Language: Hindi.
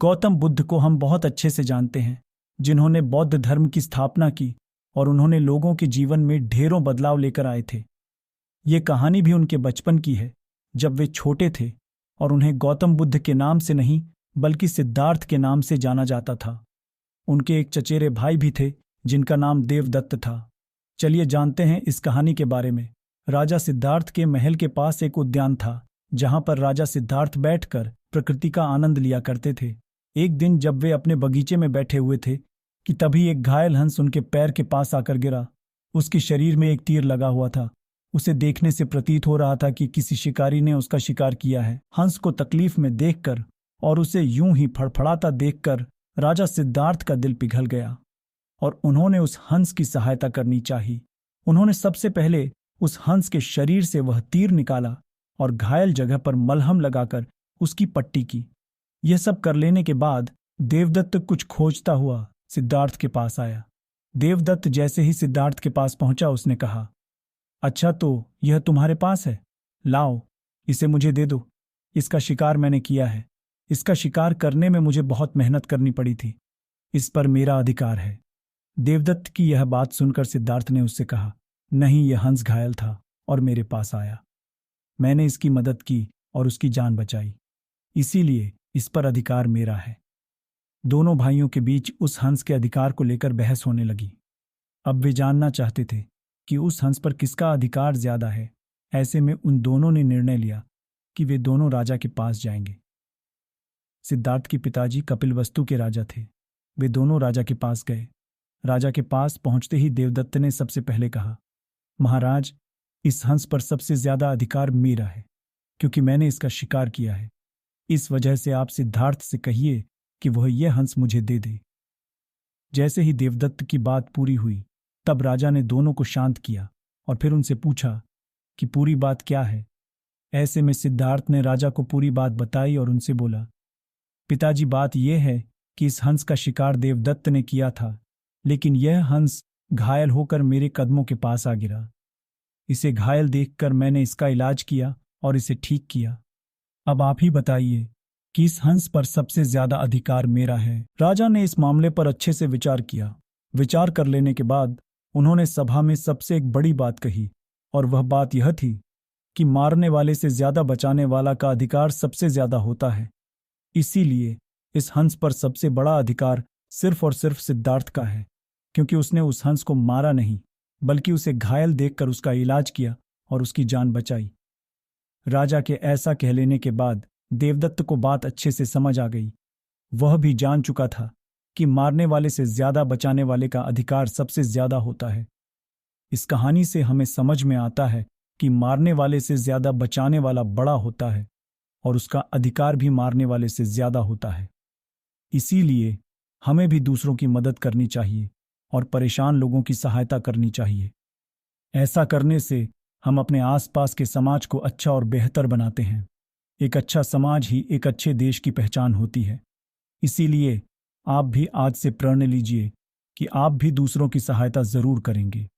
गौतम बुद्ध को हम बहुत अच्छे से जानते हैं, जिन्होंने बौद्ध धर्म की स्थापना की और उन्होंने लोगों के जीवन में ढेरों बदलाव लेकर आए थे। ये कहानी भी उनके बचपन की है, जब वे छोटे थे और उन्हें गौतम बुद्ध के नाम से नहीं बल्कि सिद्धार्थ के नाम से जाना जाता था। उनके एक चचेरे भाई भी थे जिनका नाम देवदत्त था। चलिए जानते हैं इस कहानी के बारे में। राजा सिद्धार्थ के महल के पास एक उद्यान था, जहां पर राजा सिद्धार्थ बैठकर प्रकृति का आनंद लिया करते थे। एक दिन जब वे अपने बगीचे में बैठे हुए थे कि तभी एक घायल हंस उनके पैर के पास आकर गिरा। उसके शरीर में एक तीर लगा हुआ था। उसे देखने से प्रतीत हो रहा था कि किसी शिकारी ने उसका शिकार किया है। हंस को तकलीफ में देखकर और उसे यूं ही फड़फड़ाता देखकर राजा सिद्धार्थ का दिल पिघल गया और उन्होंने उस हंस की सहायता करनी चाहिए। उन्होंने सबसे पहले उस हंस के शरीर से वह तीर निकाला और घायल जगह पर मलहम लगाकर उसकी पट्टी की। यह सब कर लेने के बाद देवदत्त कुछ खोजता हुआ सिद्धार्थ के पास आया। देवदत्त जैसे ही सिद्धार्थ के पास पहुंचा उसने कहा, अच्छा तो यह तुम्हारे पास है, लाओ इसे मुझे दे दो। इसका शिकार मैंने किया है। इसका शिकार करने में मुझे बहुत मेहनत करनी पड़ी थी। इस पर मेरा अधिकार है। देवदत्त की यह बात सुनकर सिद्धार्थ ने उससे कहा, नहीं, यह हंस घायल था और मेरे पास आया। मैंने इसकी मदद की और उसकी जान बचाई, इसीलिए इस पर अधिकार मेरा है। दोनों भाइयों के बीच उस हंस के अधिकार को लेकर बहस होने लगी। अब वे जानना चाहते थे कि उस हंस पर किसका अधिकार ज्यादा है। ऐसे में उन दोनों ने निर्णय लिया कि वे दोनों राजा के पास जाएंगे। सिद्धार्थ के पिताजी कपिलवस्तु के राजा थे। वे दोनों राजा के पास गए। राजा के पास पहुंचते ही देवदत्त ने सबसे पहले कहा, महाराज, इस हंस पर सबसे ज्यादा अधिकार मेरा है, क्योंकि मैंने इसका शिकार किया है। इस वजह से आप सिद्धार्थ से कहिए कि वह यह हंस मुझे दे दे। जैसे ही देवदत्त की बात पूरी हुई, तब राजा ने दोनों को शांत किया और फिर उनसे पूछा कि पूरी बात क्या है। ऐसे में सिद्धार्थ ने राजा को पूरी बात बताई और उनसे बोला, पिताजी, बात यह है कि इस हंस का शिकार देवदत्त ने किया था, लेकिन यह हंस घायल होकर मेरे कदमों के पास आ गिरा। इसे घायल देखकर मैंने इसका इलाज किया और इसे ठीक किया। अब आप ही बताइए कि इस हंस पर सबसे ज्यादा अधिकार मेरा है। राजा ने इस मामले पर अच्छे से विचार किया। विचार कर लेने के बाद उन्होंने सभा में सबसे एक बड़ी बात कही, और वह बात यह थी कि मारने वाले से ज्यादा बचाने वाला का अधिकार सबसे ज्यादा होता है। इसीलिए इस हंस पर सबसे बड़ा अधिकार सिर्फ और सिर्फ सिद्धार्थ का है, क्योंकि उसने उस हंस को मारा नहीं बल्कि उसे घायल देखकर उसका इलाज किया और उसकी जान बचाई। राजा के ऐसा कह लेने के बाद देवदत्त को बात अच्छे से समझ आ गई। वह भी जान चुका था कि मारने वाले से ज्यादा बचाने वाले का अधिकार सबसे ज्यादा होता है। इस कहानी से हमें समझ में आता है कि मारने वाले से ज्यादा बचाने वाला बड़ा होता है और उसका अधिकार भी मारने वाले से ज्यादा होता है। इसीलिए हमें भी दूसरों की मदद करनी चाहिए और परेशान लोगों की सहायता करनी चाहिए। ऐसा करने से हम अपने आसपास के समाज को अच्छा और बेहतर बनाते हैं। एक अच्छा समाज ही एक अच्छे देश की पहचान होती है। इसीलिए आप भी आज से प्रण लीजिए कि आप भी दूसरों की सहायता जरूर करेंगे।